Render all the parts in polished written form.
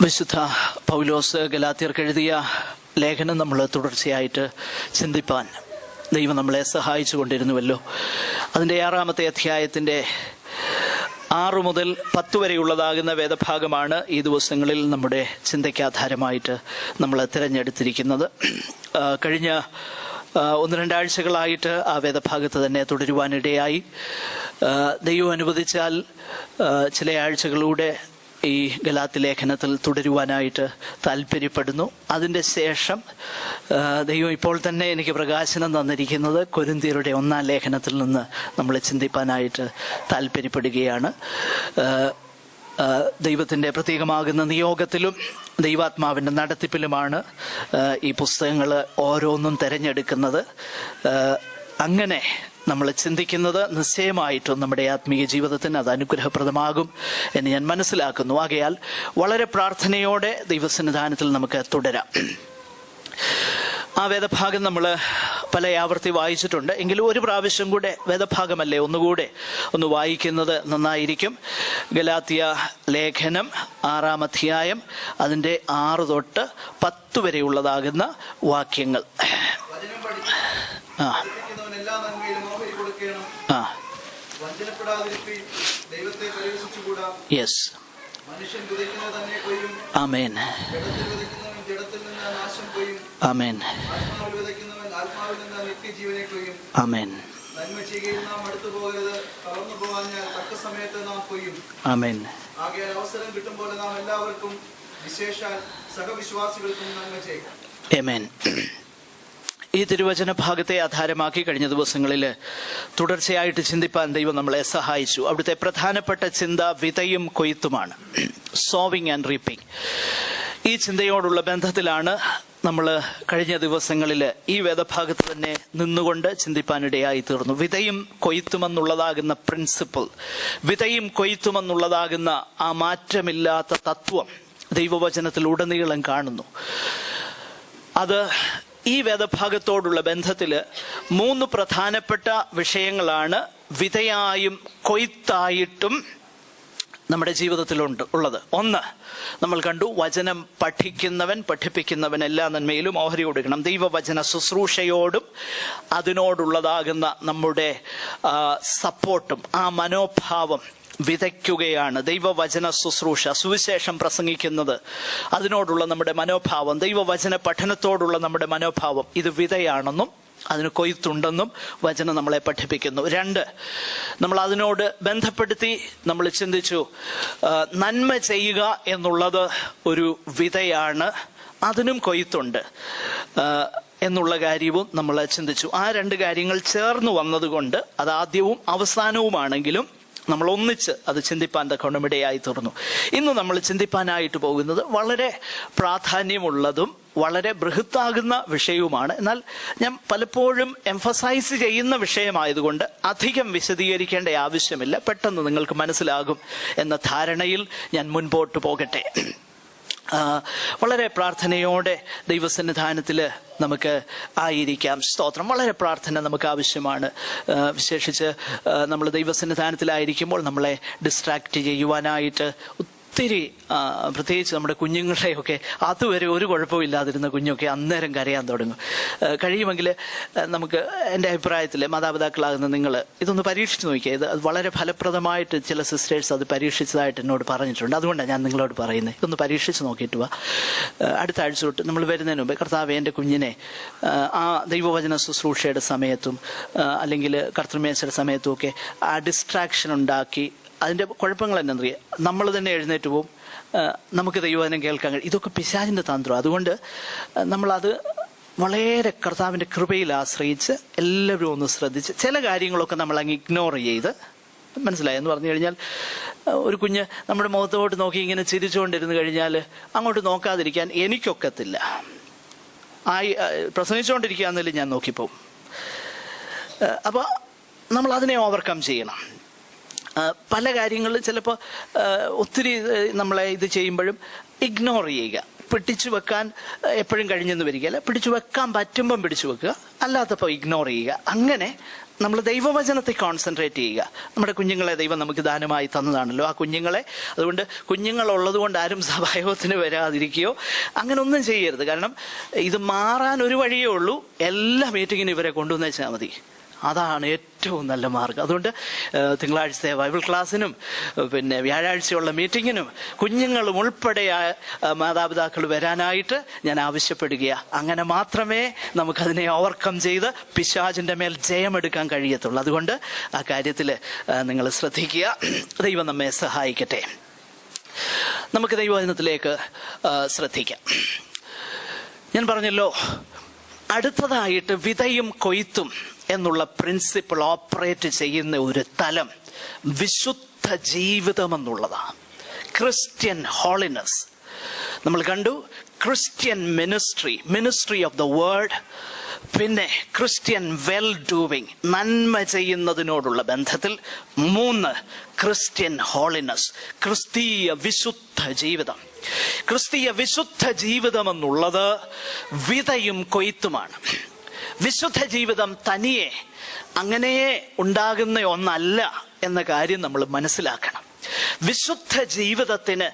വിശുദ്ധ പൗലോസ് ഗലാത്യർക്ക് എഴുതിയ ലേഖനം നമ്മൾ തുടർച്ചയായിട്ട് ചിന്തിപ്പാൻ ദൈവം നമ്മളെ സഹായിച്ചു കൊണ്ടിരുന്നുവല്ലോ. അതിൻ്റെ 6-ാമത്തെ അധ്യായത്തിൻ്റെ 6 മുതൽ 10 വരെയുള്ളതാകുന്ന വേദഭാഗമാണ് ഈ ദിവസങ്ങളിൽ നമ്മുടെ ചിന്തയ്ക്ക് ആധാരമായിട്ട് നമ്മൾ തിരഞ്ഞെടുത്തിരിക്കുന്നത്. കഴിഞ്ഞ 1-2 ആഴ്ചകളായിട്ട് ആ വേദഭാഗത്ത് തന്നെ തുടരുവാനിടയായി. ദൈവം അനുവദിച്ചാൽ ചില ആഴ്ചകളിലൂടെ ഈ ഗലാത്യ ലേഖനത്തിൽ തുടരുവാനായിട്ട് താല്പര്യപ്പെടുന്നു. അതിൻ്റെ ശേഷം ദൈവം ഇപ്പോൾ തന്നെ എനിക്ക് പ്രകാശനം തന്നിരിക്കുന്നത് കൊരിന്ത്യരുടെ 1-ാം ലേഖനത്തിൽ നിന്ന് നമ്മൾ ചിന്തിപ്പാനായിട്ട് താല്പര്യപ്പെടുകയാണ്. ദൈവത്തിൻ്റെ പ്രത്യേകമാകുന്ന നിയോഗത്തിലും ദൈവാത്മാവിൻ്റെ നടത്തിപ്പിലുമാണ് ഈ പുസ്തകങ്ങൾ ഓരോന്നും തിരഞ്ഞെടുക്കുന്നത്. അങ്ങനെ നമ്മൾ ചിന്തിക്കുന്നത് നിശ്ചയമായിട്ടും നമ്മുടെ ആത്മീയ ജീവിതത്തിന് അത് അനുഗ്രഹപ്രദമാകും എന്ന് ഞാൻ മനസ്സിലാക്കുന്നു. ആകയാൽ വളരെ പ്രാർത്ഥനയോടെ ദൈവസന്നിധാനത്തിൽ നമുക്ക് തുടരാം. ആ വേദഭാഗം നമ്മൾ പല ആവർത്തി വായിച്ചിട്ടുണ്ട്. എങ്കിലും ഒരു പ്രാവശ്യം കൂടെ വേദഭാഗമല്ലേ ഒന്നുകൂടെ ഒന്ന് വായിക്കുന്നത് നന്നായിരിക്കും. ഗലാത്യ ലേഖനം 6-ാം അധ്യായം അതിൻ്റെ 6 തൊട്ട് 10 വരെയുള്ളതാകുന്ന വാക്യങ്ങൾ. യെസ്, ആമേൻ, ആമേൻ, ആമേൻ, ആമേൻ. അവസരം കിട്ടുമ്പോൾ നാം എല്ലാവർക്കും വിശേഷാൽ സഹവിശ്വാസികൾക്കും നന്മ ചെയ്യുക. ആമേൻ. ഈ തിരുവചന ഭാഗത്തെ ആധാരമാക്കി കഴിഞ്ഞ ദിവസങ്ങളിൽ തുടർച്ചയായിട്ട് ചിന്തിപ്പാൻ ദൈവം നമ്മളെ സഹായിച്ചു. അവിടുത്തെ പ്രധാനപ്പെട്ട ചിന്ത വിതയും കൊയ്ത്തുമാണ്. Sowing and reaping. ഈ ചിന്തയോടുള്ള ബന്ധത്തിലാണ് നമ്മൾ കഴിഞ്ഞ ദിവസങ്ങളിൽ ഈ വേദഭാഗത്ത് തന്നെ നിന്നുകൊണ്ട് ചിന്തിപ്പാനിടയായി തീർന്നു. വിതയും കൊയ്ത്തുമെന്നുള്ളതാകുന്ന പ്രിൻസിപ്പിൾ, വിതയും കൊയ്ത്തുമെന്നുള്ളതാകുന്ന ആ മാറ്റമില്ലാത്ത തത്വം ദൈവവചനത്തിൽ ഉടനീളം കാണുന്നു. അത് ഈ വേദഭാഗത്തോടുള്ള ബന്ധത്തിൽ 3 പ്രധാനപ്പെട്ട വിഷയങ്ങളാണ് വിതയായും കൊയ്ത്തായിട്ടും നമ്മുടെ ജീവിതത്തിലുണ്ട് ഉള്ളത്. 1 നമ്മൾ കണ്ടു, വചനം പഠിക്കുന്നവൻ പഠിപ്പിക്കുന്നവൻ എല്ലാ നന്മയിലും ഓഹരി കൊടുക്കണം. ദൈവവചന ശുശ്രൂഷയോടും അതിനോടുള്ളതാകുന്ന നമ്മുടെ സപ്പോർട്ടും ആ മനോഭാവം വിതയ്ക്കുകയാണ്. ദൈവവചന ശുശ്രൂഷ, സുവിശേഷം പ്രസംഗിക്കുന്നത്, അതിനോടുള്ള നമ്മുടെ മനോഭാവം, ദൈവവചന പഠനത്തോടുള്ള നമ്മുടെ മനോഭാവം, ഇത് വിതയാണെന്നും അതിന് കൊയ്ത്തുണ്ടെന്നും വചനം നമ്മളെ പഠിപ്പിക്കുന്നു. 2, നമ്മൾ അതിനോട് ബന്ധപ്പെടുത്തി നമ്മൾ ചിന്തിച്ചു, നന്മ ചെയ്യുക എന്നുള്ളത് ഒരു വിതയാണ്, അതിനും കൊയ്ത്തുണ്ട് എന്നുള്ള കാര്യവും നമ്മൾ ചിന്തിച്ചു. ആ 2 കാര്യങ്ങൾ ചേർന്ന് വന്നതുകൊണ്ട് അത് ആദ്യവും അവസാനവുമാണെങ്കിലും നമ്മൾ ഒന്നിച്ച് അത് ചിന്തിപ്പാൻ തക്കവണ്ണമിടയായി തീർന്നു. ഇന്ന് നമ്മൾ ചിന്തിപ്പാനായിട്ട് പോകുന്നത് വളരെ പ്രാധാന്യമുള്ളതും വളരെ ബൃഹത്താകുന്ന വിഷയവുമാണ്. എന്നാൽ ഞാൻ പലപ്പോഴും എംഫസൈസ് ചെയ്യുന്ന വിഷയമായതുകൊണ്ട് അധികം വിശദീകരിക്കേണ്ട ആവശ്യമില്ല, പെട്ടെന്ന് നിങ്ങൾക്ക് മനസ്സിലാകും എന്ന ധാരണയിൽ ഞാൻ മുൻപോട്ട് പോകട്ടെ. വളരെ പ്രാർത്ഥനയോടെ ദൈവസന്നിധാനത്തിൽ നമുക്ക് ആയിരിക്കാം. സ്തോത്രം. വളരെ പ്രാർത്ഥന നമുക്ക് ആവശ്യമാണ്. വിശേഷിച്ച് നമ്മൾ ദൈവസന്നിധാനത്തിലായിരിക്കുമ്പോൾ നമ്മളെ ഡിസ്ട്രാക്റ്റ് ചെയ്യുവാനായിട്ട് ഒത്തിരി, പ്രത്യേകിച്ച് നമ്മുടെ കുഞ്ഞുങ്ങളെയൊക്കെ, അതുവരെ ഒരു കുഴപ്പമില്ലാതിരുന്ന കുഞ്ഞൊക്കെ അന്നേരം കരയാൻ തുടങ്ങും. കഴിയുമെങ്കിൽ നമുക്ക്, എൻ്റെ അഭിപ്രായത്തിൽ മാതാപിതാക്കളാകുന്ന നിങ്ങൾ ഇതൊന്ന് പരീക്ഷിച്ച് നോക്കിയാൽ, ഇത് വളരെ ഫലപ്രദമായിട്ട് ചില സിസ്റ്റേഴ്സ് അത് പരീക്ഷിച്ചതായിട്ട് എന്നോട് പറഞ്ഞിട്ടുണ്ട്. അതുകൊണ്ടാണ് ഞാൻ നിങ്ങളോട് പറയുന്നത്, ഇതൊന്ന് പരീക്ഷിച്ച് നോക്കിയിട്ട് വാ. അടുത്ത ആഴ്ച തൊട്ട് നമ്മൾ വരുന്നതിന് മുമ്പ്, കർത്താവേ എൻ്റെ കുഞ്ഞിനെ ആ ദൈവവചന ശുശ്രൂഷയുടെ സമയത്തും അല്ലെങ്കിൽ കർത്തൃമേശയുടെ സമയത്തും ഒക്കെ ആ ഡിസ്ട്രാക്ഷൻ ഉണ്ടാക്കി, അതിൻ്റെ കുഴപ്പങ്ങൾ എന്നറിയാം, നമ്മൾ തന്നെ എഴുന്നേറ്റ് പോവും, നമുക്ക് ദൈവവചനം കേൾക്കാൻ കഴിയും. ഇതൊക്കെ പിശാചിൻ്റെ തന്ത്രം. അതുകൊണ്ട് നമ്മളത് വളരെ കർത്താവിൻ്റെ കൃപയിൽ ആശ്രയിച്ച് എല്ലാവരും ഒന്ന് ശ്രദ്ധിച്ച് ചില കാര്യങ്ങളൊക്കെ നമ്മൾ അങ്ങ് ഇഗ്നോർ ചെയ്ത്, മനസ്സിലായി എന്ന് പറഞ്ഞു കഴിഞ്ഞാൽ, ഒരു കുഞ്ഞ് നമ്മുടെ മുഖത്തോട്ട് നോക്കി ഇങ്ങനെ ചിരിച്ചുകൊണ്ടിരുന്ന് കഴിഞ്ഞാൽ അങ്ങോട്ട് നോക്കാതിരിക്കാൻ എനിക്കൊക്കത്തില്ല. പ്രസംഗിച്ചുകൊണ്ടിരിക്കുക എന്നതിൽ ഞാൻ നോക്കിപ്പോവും. അപ്പോൾ നമ്മൾ അതിനെ ഓവർകം ചെയ്യണം. പല കാര്യങ്ങളിൽ ചിലപ്പോൾ ഒത്തിരി നമ്മളെ ഇത് ചെയ്യുമ്പോഴും ഇഗ്നോർ ചെയ്യുക. പിടിച്ചു വെക്കാൻ എപ്പോഴും കഴിഞ്ഞെന്ന് വരികയല്ല, പിടിച്ചു വെക്കാൻ പറ്റുമ്പം പിടിച്ചു വെക്കുക, അല്ലാത്തപ്പോൾ ഇഗ്നോർ ചെയ്യുക. അങ്ങനെ നമ്മൾ ദൈവവചനത്തെ കോൺസെൻട്രേറ്റ് ചെയ്യുക. നമ്മുടെ കുഞ്ഞുങ്ങളെ ദൈവം നമുക്ക് ദാനമായി തന്നതാണല്ലോ. ആ കുഞ്ഞുങ്ങളെ, അതുകൊണ്ട് കുഞ്ഞുങ്ങളുള്ളത് കൊണ്ട് ആരും സഭായോഗത്തിന് വരാതിരിക്കുകയോ അങ്ങനെ ഒന്നും ചെയ്യരുത്. കാരണം ഇത് മാറാൻ ഒരു വഴിയേ ഉള്ളൂ, എല്ലാ മീറ്റിങ്ങിനും ഇവരെ കൊണ്ടുവന്ന് വെച്ചാൽ മതി. അതാണ് ഏറ്റവും നല്ല മാർഗം. അതുകൊണ്ട് തിങ്കളാഴ്ചത്തെ ബൈബിൾ ക്ലാസ്സിനും പിന്നെ വ്യാഴാഴ്ചയുള്ള മീറ്റിങ്ങിനും കുഞ്ഞുങ്ങളും ഉൾപ്പെടെ മാതാപിതാക്കൾ വരാനായിട്ട് ഞാൻ ആവശ്യപ്പെടുകയാണ്. അങ്ങനെ മാത്രമേ നമുക്കതിനെ ഓവർകം ചെയ്ത് പിശാചിൻ്റെ മേൽ ജയമെടുക്കാൻ കഴിയത്തുള്ളൂ. അതുകൊണ്ട് ആ കാര്യത്തിൽ നിങ്ങൾ ശ്രദ്ധിക്കുക. ദൈവം നമ്മെ സഹായിക്കട്ടെ. നമുക്ക് ദൈവവചനത്തിലേക്ക് ശ്രദ്ധിക്കാം. ഞാൻ പറഞ്ഞല്ലോ, അടുത്തതായിട്ട് വിതയും കൊയ്ത്തും എന്നുള്ള പ്രിൻസിപ്പിൾ ഓപ്പറേറ്റ് ചെയ്യുന്ന ഒരു തലം വിശുദ്ധ ജീവിതം എന്നുള്ളതാണ്. ക്രിസ്ത്യൻ ഹോളിനെസ് നമ്മൾ കണ്ടു. Christian ministry of the word, പിന്നെ ക്രിസ്ത്യൻ വെൽ ഡൂവിങ്, നന്മ ചെയ്യുന്നതിനോടുള്ള ബന്ധത്തിൽ. 3, ക്രിസ്ത്യൻ ഹോളിനെസ്, ക്രിസ്തീയ വിശുദ്ധ ജീവിതം. ക്രിസ്തീയ വിശുദ്ധ ജീവിതം എന്നുള്ളത് വിതയും കൊയ്ത്തുമാണ്. വിശുദ്ധ ജീവിതം തനിയെ അങ്ങനെ ഉണ്ടാകുന്ന ഒന്നല്ല എന്ന കാര്യം നമ്മൾ മനസ്സിലാക്കണം. വിശുദ്ധ ജീവിതത്തിന്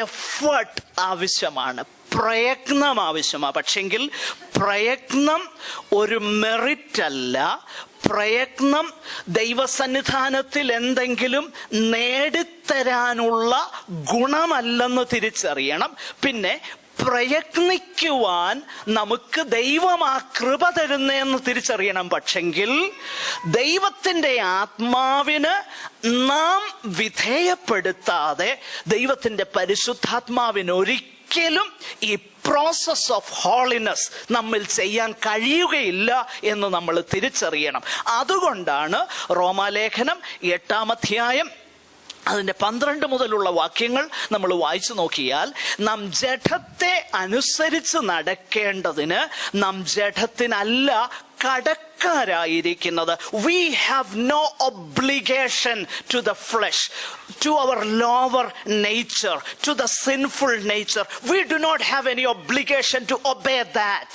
എഫേർട്ട് ആവശ്യമാണ്, പ്രയത്നം ആവശ്യമാണ്. പക്ഷെങ്കിൽ പ്രയത്നം ഒരു മെറിറ്റ് അല്ല. പ്രയത്നം ദൈവസന്നിധാനത്തിൽ എന്തെങ്കിലും നേടിത്തരാനുള്ള ഗുണമല്ലെന്ന് തിരിച്ചറിയണം. പിന്നെ പ്രയത്നിക്കുവാൻ നമുക്ക് ദൈവം ആ കൃപ തരുന്നതെന്ന് തിരിച്ചറിയണം. പക്ഷെങ്കിൽ ദൈവത്തിൻ്റെ ആത്മാവിന് നാം വിധേയപ്പെടുത്താതെ ദൈവത്തിൻ്റെ പരിശുദ്ധാത്മാവിന് ഒരിക്കലും ഈ പ്രോസസ് ഓഫ് ഹോളിനെസ് നമ്മിൽ ചെയ്യാൻ കഴിയുകയില്ല എന്ന് നമ്മൾ തിരിച്ചറിയണം. അതുകൊണ്ടാണ് റോമാലേഖനം 8-ാം അധ്യായം അതിൻ്റെ 12 മുതലുള്ള വാക്യങ്ങൾ നമ്മൾ വായിച്ചു നോക്കിയാൽ, നാം ജഡത്തെ അനുസരിച്ച് നടക്കേണ്ടതിന് നാം ജഡത്തിനല്ല കടക്കാരായിരിക്കുന്നത്. We have no obligation to the flesh, to our lower nature, to the sinful nature. We do not have any obligation to obey that.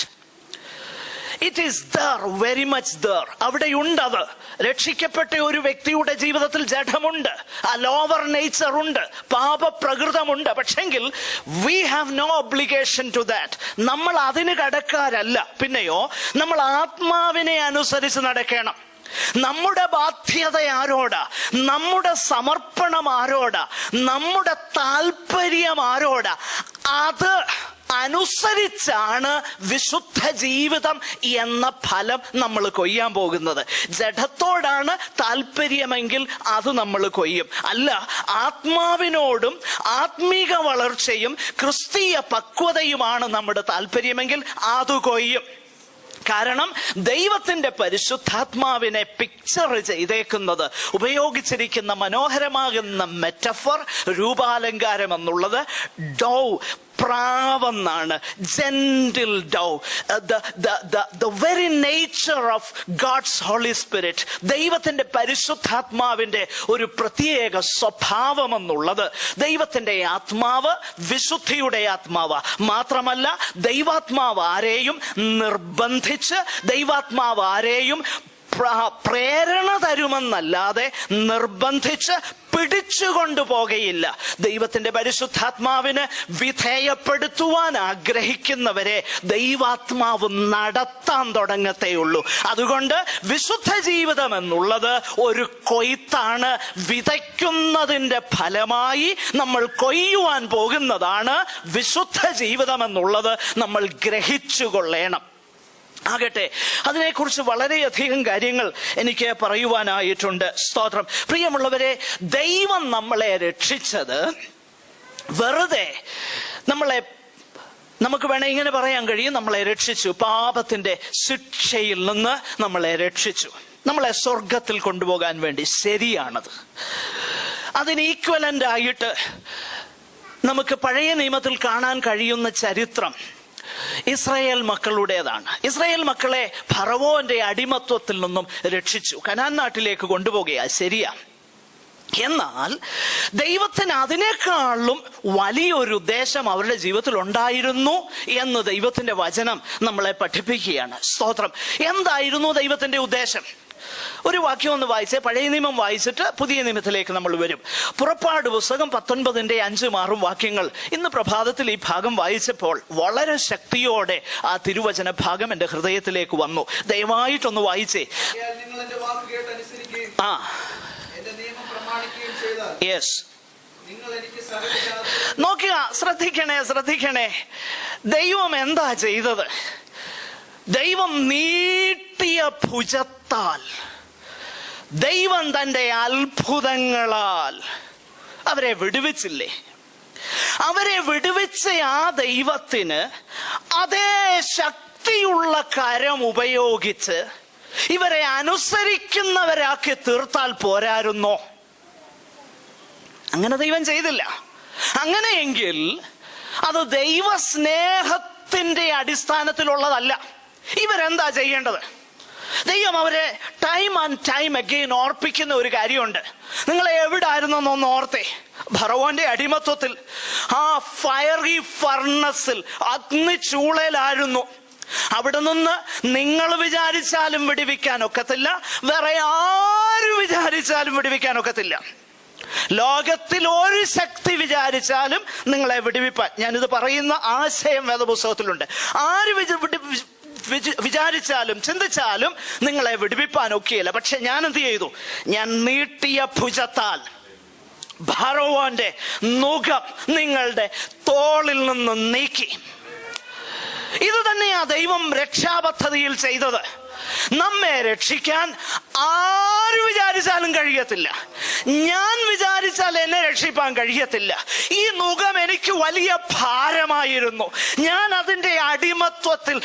It is there, very much there. അവിടെയുണ്ടത്. രക്ഷിക്കപ്പെട്ട ഒരു വ്യക്തിയുടെ ജീവിതത്തിൽ ജഡമുണ്ട്, ആ ലോവർ നേച്ചർ ഉണ്ട്, പാപപ്രകൃതമുണ്ട്. പക്ഷെങ്കിൽ we have no obligation to that. നമ്മൾ അതിന് കടക്കാരല്ല. പിന്നെയോ നമ്മൾ ആത്മാവിനെ അനുസരിച്ച് നടക്കണം. നമ്മുടെ ബാധ്യത ആരോടാ? നമ്മുടെ സമർപ്പണം ആരോടാ? നമ്മുടെ താല്പര്യം ആരോടാ? അത് അനുസരിച്ചാണ് വിശുദ്ധ ജീവിതം എന്ന ഫലം നമ്മൾ കൊയ്യാൻ പോകുന്നത്. ജഡത്തോടാണ് താല്പര്യമെങ്കിൽ അത് നമ്മൾ കൊയ്യും. അല്ല, ആത്മാവിനോടും ആത്മീക വളർച്ചയും ക്രിസ്തീയ പക്വതയുമാണ് നമ്മുടെ താല്പര്യമെങ്കിൽ അത് കൊയ്യും. കാരണം ദൈവത്തിൻ്റെ പരിശുദ്ധാത്മാവിനെ പിക്ചർ ചെയ്തേക്കുന്നത്, ഉപയോഗിച്ചിരിക്കുന്ന മനോഹരമാകുന്ന മെറ്റഫർ, രൂപാലങ്കാരം എന്നുള്ളത് ഡൗ, പ്രാവെന്നാണ്. Gentle dove, the very nature of God's Holy Spirit, ദൈവത്തിൻ്റെ പരിശുദ്ധാത്മാവിൻ്റെ ഒരു പ്രത്യേക സ്വഭാവം എന്നുള്ളത്. ദൈവത്തിൻ്റെ ആത്മാവ് വിശുദ്ധിയുടെ ആത്മാവ് മാത്രമല്ല, ദൈവാത്മാവ് ആരെയും നിർബന്ധിച്ച്, ദൈവാത്മാവ് ആരെയും പ്രേരണ തരുമെന്നല്ലാതെ നിർബന്ധിച്ച് പിടിച്ചുകൊണ്ടു പോകയില്ല. ദൈവത്തിൻ്റെ പരിശുദ്ധാത്മാവിന് വിധേയപ്പെടുത്തുവാൻ ആഗ്രഹിക്കുന്നവരെ ദൈവാത്മാവ് നടത്താൻ തുടങ്ങത്തേയുള്ളൂ. അതുകൊണ്ട് വിശുദ്ധ ജീവിതം എന്നുള്ളത് ഒരു കൊയ്ത്താണ്. വിതയ്ക്കുന്നതിൻ്റെ ഫലമായി നമ്മൾ കൊയ്യുവാൻ പോകുന്നതാണ് വിശുദ്ധ ജീവിതം എന്നുള്ളത് നമ്മൾ ഗ്രഹിച്ചുകൊള്ളണം. ആകട്ടെ, അതിനെക്കുറിച്ച് വളരെയധികം കാര്യങ്ങൾ എനിക്ക് പറയുവാനായിട്ടുണ്ട്. സ്തോത്രം. പ്രിയമുള്ളവരെ, ദൈവം നമ്മളെ രക്ഷിച്ചത് വെറുതെ നമുക്ക് വേണേ ഇങ്ങനെ പറയാൻ കഴിയും, നമ്മളെ രക്ഷിച്ചു, പാപത്തിന്റെ ശിക്ഷയിൽ നിന്ന് നമ്മളെ രക്ഷിച്ചു, നമ്മളെ സ്വർഗത്തിൽ കൊണ്ടുപോകാൻ വേണ്ടി. ശരിയാണത്. അതിന് ഈക്വലന്റ് ആയിട്ട് നമുക്ക് പഴയ നിയമത്തിൽ കാണാൻ കഴിയുന്ന ചരിത്രം ഇസ്രായേൽ മക്കളുടേതാണ്. ഇസ്രായേൽ മക്കളെ ഫറവോന്റെ അടിമത്വത്തിൽ നിന്നും രക്ഷിച്ചു, കനാൻ നാട്ടിലേക്ക് കൊണ്ടുപോകുക. ശരിയാ. എന്നാൽ ദൈവത്തിന് അതിനേക്കാളും വലിയൊരു ഉദ്ദേശം അവരുടെ ജീവിതത്തിൽ ഉണ്ടായിരുന്നു എന്ന് ദൈവത്തിന്റെ വചനം നമ്മളെ പഠിപ്പിക്കുകയാണ്. സ്തോത്രം. എന്തായിരുന്നു ദൈവത്തിന്റെ ഉദ്ദേശം? ഒരു വാക്യം ഒന്ന് വായിച്ചേ, പഴയ നിയമം വായിച്ചിട്ട് പുതിയ നിയമത്തിലേക്ക് നമ്മൾ വരും. പുറപ്പാട് പുസ്തകം 19:5-6 വാക്യങ്ങൾ. ഇന്ന് പ്രഭാതത്തിൽ ഈ ഭാഗം വായിച്ചപ്പോൾ വളരെ ശക്തിയോടെ ആ തിരുവചന ഭാഗം എൻ്റെ ഹൃദയത്തിലേക്ക് വന്നു. ദയവായിട്ടൊന്ന് വായിച്ചേ. നിങ്ങൾ എന്റെ വാക്ക് കേട്ടനുസരിക്കുകയും എന്റെ നിയമം പ്രമാണിക്കുകയും ചെയ്താൽ യെസ്, നിങ്ങൾ എനിക്ക് സകല നോക്കുക, ശ്രദ്ധിക്കണേ. ദൈവം എന്താ ചെയ്തത്? ദൈവം നീട്ടിയ ഭുജത്താൽ, ദൈവം തന്റെ അത്ഭുതങ്ങളാൽ അവരെ വിടുവിച്ചില്ലേ? അവരെ വിടുവിച്ച ആ ദൈവത്തിന് അതേ ശക്തിയുള്ള കരം ഉപയോഗിച്ച് ഇവരെ അനുസരിക്കുന്നവരാക്കി തീർത്താൽ പോരായിരുന്നോ? അങ്ങനെ ദൈവം ചെയ്തില്ല. അങ്ങനെയെങ്കിൽ അത് ദൈവസ്നേഹത്തിന്റെ അടിസ്ഥാനത്തിലുള്ളതല്ല. ഇവരെന്താ ചെയ്യേണ്ടത്? ദൈവം അവരെ ടൈം ആൻഡ് ടൈം അഗെയിൻ ഓർപ്പിക്കുന്ന ഒരു കാര്യമുണ്ട്. നിങ്ങൾ എവിടായിരുന്നൊന്ന് ഓർത്തേ. ഫറവോന്റെ അടിമത്വത്തിൽ ആ ഫയറി ഫർണസിൽ, അഗ്നിച്ചൂളയിലായിരുന്നു. അവിടെ നിന്ന് നിങ്ങൾ വിചാരിച്ചാലും വിടുവിക്കാൻ ഒക്കത്തില്ല, വേറെ ആര് വിചാരിച്ചാലും വിടുവിക്കാൻ ഒക്കത്തില്ല. ലോകത്തിൽ ഒരു ശക്തി വിചാരിച്ചാലും നിങ്ങളെ വിടുവിപ്പാൻ, ഞാനിത് പറയുന്ന ആശയം വേദപുസ്തകത്തിലുണ്ട്, ആര് വിചാരിച്ചാലും ചിന്തിച്ചാലും നിങ്ങളെ വിടുവിപ്പാൻ ഒക്കെയില്ല. പക്ഷെ ഞാൻ എന്ത് ചെയ്തു? ഞാൻ നീട്ടിയ ഭുജത്താൽ ഫറവോന്റെ നുകം നിങ്ങളുടെ തോളിൽ നിന്ന് നീക്കി. ഇത് തന്നെയാ ദൈവം രക്ഷാപദ്ധതിയിൽ ചെയ്തത്. നമ്മെ രക്ഷിക്കാൻ ആര് വിചാരിച്ചാലും കഴിയത്തില്ല. ഞാൻ വിചാരിച്ചാൽ എന്നെ രക്ഷിപ്പാൻ കഴിയത്തില്ല. ഈ നുകം എനിക്ക് വലിയ ഭാരമായിരുന്നു. ഞാൻ അതിന്റെ അടിമത്വത്തിൽ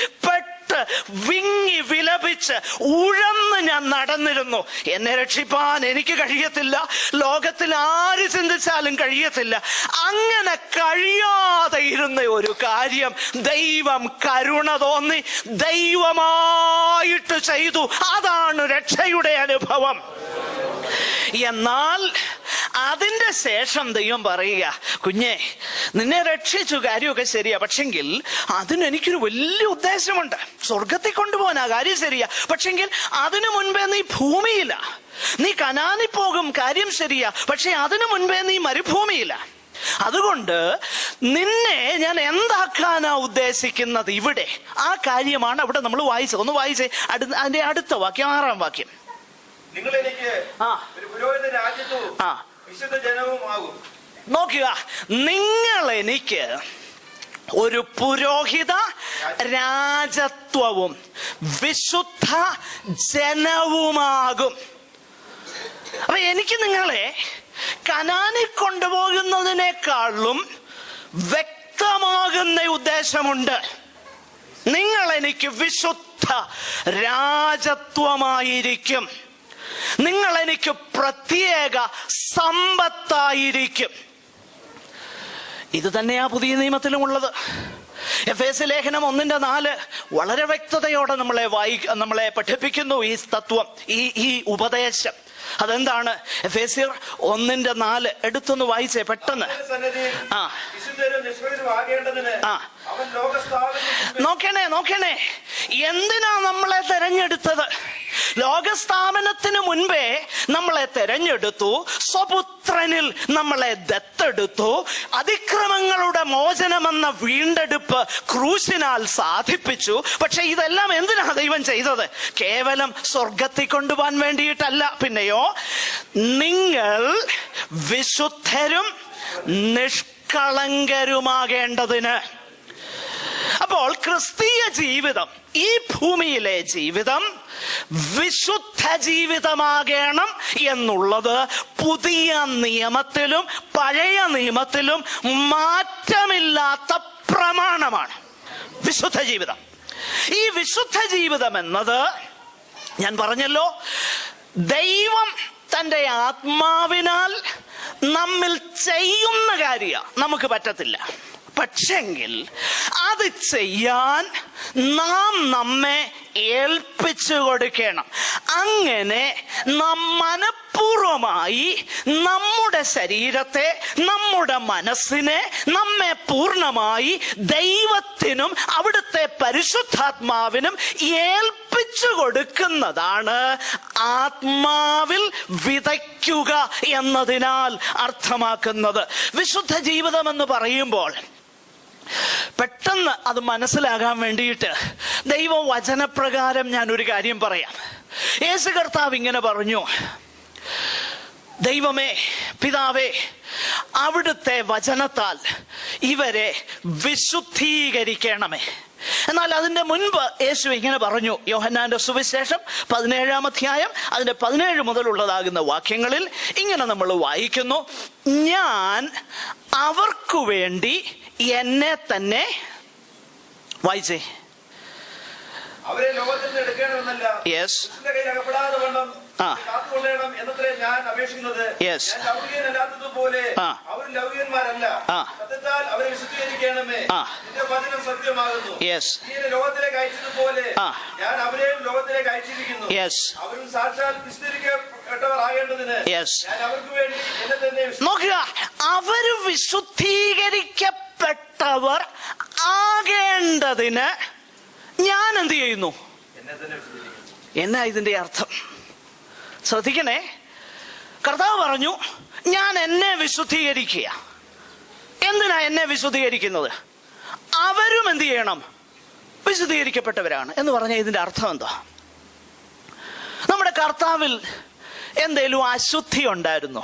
വിങ്ങി വിലപിച്ച് ഉഴന്ന് ഞാൻ നടന്നിരുന്നു. എന്നെ രക്ഷിപ്പാൻ എനിക്ക് കഴിയത്തില്ല, ലോകത്തിൽ ആര് ചിന്തിച്ചാലും കഴിയത്തില്ല. അങ്ങനെ കഴിയാതെ ഇരുന്ന ഒരു കാര്യം ദൈവം കരുണ തോന്നി ദൈവമായിട്ട് ചെയ്തു. അതാണ് രക്ഷയുടെ അനുഭവം. എന്നാൽ അതിന്റെ ശേഷം ദൈവം പറയുക, കുഞ്ഞെ, നിന്നെ രക്ഷിച്ചു, കാര്യമൊക്കെ ശരിയാ, പക്ഷെങ്കിൽ അതിന് എനിക്കൊരു വലിയ ഉദ്ദേശമുണ്ട്. സ്വർഗത്തിൽ കൊണ്ടുപോകാൻ ആ കാര്യം ശരിയാ, പക്ഷെങ്കിൽ അതിനു മുൻപേ നീ ഭൂമിയില്ല. നീ കനാനി പോകും, കാര്യം ശരിയാ, പക്ഷെ അതിനു മുൻപേ നീ മരുഭൂമിയില്ല. അതുകൊണ്ട് നിന്നെ ഞാൻ എന്താക്കാനാ ഉദ്ദേശിക്കുന്നത് ഇവിടെ? ആ കാര്യമാണ് അവിടെ നമ്മൾ വായിച്ചത്. ഒന്ന് വായിച്ചേ, അതിന്റെ അടുത്ത വാക്യം, 6-ാം വാക്യം. നിങ്ങൾ എനിക്ക് ഒരു പുരോഹിത രാജ്യത്വവും വിശുദ്ധ ജനവുമാകും. നോക്കുക, നിങ്ങൾ എനിക്ക് ഒരു പുരോഹിത രാജത്വവും വിശുദ്ധ ജനവുമാകും. അപ്പൊ എനിക്ക് നിങ്ങളെ കനാനിൽ കൊണ്ടുപോകുന്നതിനേക്കാളും വ്യക്തമാകുന്ന ഉദ്ദേശമുണ്ട്. നിങ്ങൾ എനിക്ക് വിശുദ്ധ രാജത്വമായിരിക്കും. നിങ്ങൾ എനിക്ക് പ്രത്യേക സമ്പത്തായിരിക്കും. ഇത് തന്നെയാ പുതിയ നിയമത്തിലുമുള്ളത്. എഫേസ്യ ലേഖനം 1:4 വളരെ വ്യക്തതയോടെ നമ്മളെ പഠിപ്പിക്കുന്നു ഈ തത്വം, ഈ ഉപദേശം. അതെന്താണ്? എഫേസ്യർ 1:4 എടുത്തൊന്ന് വായിച്ചേ പെട്ടെന്ന്. നോക്കണേ, എന്തിനാ നമ്മളെ തെരഞ്ഞെടുത്തത്? ലോകസ്ഥാപനത്തിന് മുൻപേ നമ്മളെ തെരഞ്ഞെടുത്തു, സ്വപുത്രനിൽ നമ്മളെ ദത്തെടുത്തു, അതിക്രമങ്ങളുടെ മോചനമെന്ന വീണ്ടെടുപ്പ് ക്രൂശിനാൽ സാധിപ്പിച്ചു. പക്ഷെ ഇതെല്ലാം എന്തിനാ ദൈവം ചെയ്തത്? കേവലം സ്വർഗത്തിൽ കൊണ്ടുപോകാൻ വേണ്ടിയിട്ടല്ല. പിന്നെയോ, നിങ്ങൾ വിശുദ്ധരും നിഷ്കളങ്കരുമാകേണ്ടതിന്. അപ്പോൾ ക്രിസ്തീയ ജീവിതം, ഈ ഭൂമിയിലെ ജീവിതം വിശുദ്ധ ജീവിതമാകണം എന്നുള്ളത് പുതിയ നിയമത്തിലും പഴയ നിയമത്തിലും മാറ്റമില്ലാത്ത പ്രമാണമാണ്. വിശുദ്ധ ജീവിതം. ഈ വിശുദ്ധ ജീവിതം എന്നത് ഞാൻ പറഞ്ഞല്ലോ, ദൈവം തന്റെ ആത്മാവിനാൽ നമ്മിൽ ചെയ്യുന്ന കാര്യം നമുക്ക് പറ്റത്തില്ല. പക്ഷെങ്കിൽ അത് ചെയ്യാൻ നാം നമ്മെ ഏൽപ്പിച്ചു കൊടുക്കണം. അങ്ങനെ നാം മനഃപൂർവമായി നമ്മുടെ ശരീരത്തെ, നമ്മുടെ മനസ്സിനെ, നമ്മെ പൂർണ്ണമായി ദൈവത്തിനും അവിടുത്തെ പരിശുദ്ധാത്മാവിനും ഏൽപ്പിച്ചു ഒപ്പിച്ചു കൊടുക്കുന്നതാണ് ആത്മാവിൽ വിതയ്ക്കുക എന്നതിനാൽ അർത്ഥമാക്കുന്നത്. വിശുദ്ധ ജീവിതം എന്ന് പറയുമ്പോൾ പെട്ടെന്ന് അത് മനസ്സിലാകാൻ വേണ്ടിയിട്ട് ദൈവവചനപ്രകാരം ഞാൻ ഒരു കാര്യം പറയാം. യേശു കർത്താവ് ഇങ്ങനെ പറഞ്ഞു, ദൈവമേ, പിതാവേ, അവിടുത്തെ വചനത്താൽ ഇവരെ വിശുദ്ധീകരിക്കണമേ. എന്നാൽ അതിന്റെ മുൻപ് യേശു ഇങ്ങനെ പറഞ്ഞു. യോഹന്നാന്റെ സുവിശേഷം 17-ാം അധ്യായം അതിന്റെ 17 മുതലുള്ളതാകുന്ന വാക്യങ്ങളിൽ ഇങ്ങനെ നമ്മൾ വായിക്കുന്നു, ഞാൻ അവർക്കു വേണ്ടി എന്നെ തന്നെ, വായിച്ചേ, അവരെ ലോകത്തിൽ നിന്ന് എടുക്കണമെന്നല്ല, ദുഷ്ടന്റെ കയ്യിൽ അകപ്പെടാതെ വണ്ണം കാത്തുകൊള്ളണം എന്നത്രേ ഞാൻ അപേക്ഷിക്കുന്നത്. ഞാൻ ലൗകികനല്ലാത്തതുപോലെ അവർ ലൗകികന്മാരല്ല. സത്യത്താൽ അവരെ വിശുദ്ധീകരിക്കണമേ. നിന്റെ വചനം സത്യമാകുന്നു. നീ ലോകത്തിലേക്ക് അയച്ചതുപോലെ ഞാൻ അവരെയും ലോകത്തിലേക്ക് അയച്ചിരിക്കുന്നു. അവരും സാക്ഷാൽ വിശുദ്ധീകരിക്കപ്പെട്ടവർ ആകേണ്ടതിന് ഞാൻ അവർക്ക് വേണ്ടി എന്നെ തന്നെ. നോക്കുക, അവര് വിശുദ്ധീകരിക്കപ്പെട്ടവർ ആകേണ്ടതിന് ഞാൻ എന്ത് ചെയ്യുന്നു? എന്നാ ഇതിന്റെ അർത്ഥം? ശ്രദ്ധിക്കണേ. കർത്താവ് പറഞ്ഞു, ഞാൻ എന്നെ വിശുദ്ധീകരിക്കുക. എന്തിനാ എന്നെ വിശുദ്ധീകരിക്കുന്നത്? അവരും എന്ത് ചെയ്യണം? വിശുദ്ധീകരിക്കപ്പെട്ടവരാണ് എന്ന് പറഞ്ഞാൽ ഇതിന്റെ അർത്ഥം എന്താ? നമ്മുടെ കർത്താവിൽ എന്തേലും അശുദ്ധി ഉണ്ടായിരുന്നു?